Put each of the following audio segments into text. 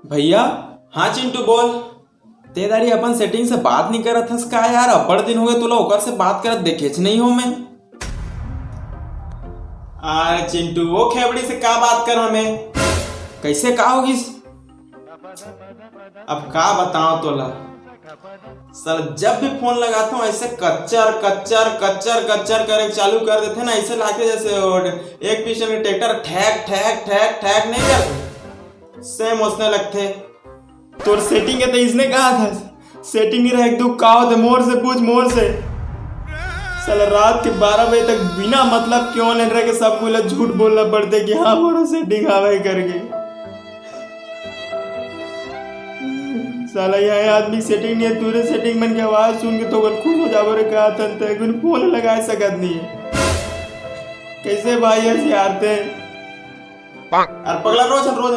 भैया। हाँ चिंटू बोल। तेदारी अपन सेटिंग से बात नहीं करत हस का यार? अब्बड़ दिन हो गए तुला ओकर से बात करत देखेच नहीं हो मैं। अरे चिंटू वो खेबड़ी से का बात कर हमें? कैसे का होगिस? अब का बताऊं तोला। सर जब भी फोन लगाता हूँ ऐसे कच्चर कच्चर कच्चर कच्चर करे चालू कर देते ना, ऐसे लाके जैसे एक पीछे में ट्रैक्टर ठैक ठैक ठैक ठैक नहीं करते सेम उसने लगते। तोर सेटिंग है तो इसने कहा था सेटिंग नहीं रहे दुख का होते मोर से पूछ मोर से। साला रात के 12 बजे तक बिना मतलब क्यों नहीं रहे कि सब को झूठ बोलना पड़ते कि हाँ मोर सेटिंग आवे करके। साला यहाँ आदमी सेटिंग नहीं है, तूने सेटिंग मन की आवाज सुन के तो खुश हो जाओ रे कहा था फोन लगा सकत नहीं है। कैसे भाई ऐसे यारते और पगला रोज रोज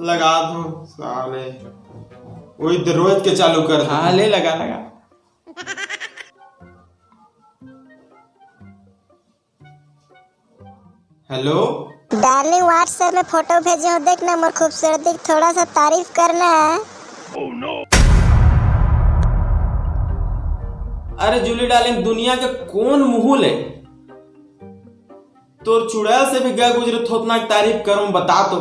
लगा दो साले वही रोज के चालू कर। हाँ ले लगा लगा। हेलो डार्लिंग, व्हाट्सएप में फोटो भेजे हो, देख ना मोर खूबसूरती, थोड़ा सा तारीफ करना है। oh, no. अरे जूली डार्लिंग, दुनिया के कौन मुहुल है तोर चुड़ैल से भी गए गुजरे थोतना तारीफ करूं बता तो।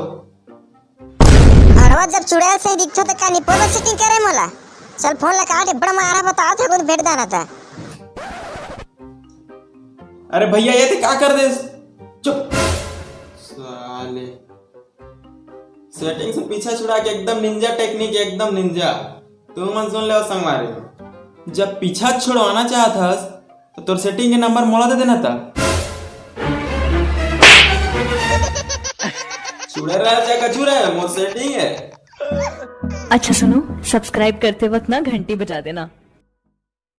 अरवा जब चुड़ैल से दिखतो तो का निपोलो सेटिंग करे मोला। चल फोन लगा के बड़ा मारा बताओ थे कुछ भेट दाना था। अरे भैया ये क्या कर दे? चुप साले। सेटिंग से पीछा छुड़ा के एकदम निंजा टेक्निक, एकदम निंजा। तू मन सुन ले संग मारे। जब पीछा छुड़वाना चाहता तो तोर सेटिंग के नंबर मोला दे देना था। छुड़े रहा जगह छुड़ा है मोर सेटिंग है। अच्छा सुनो, सब्सक्राइब करते वक्त ना घंटी बजा देना।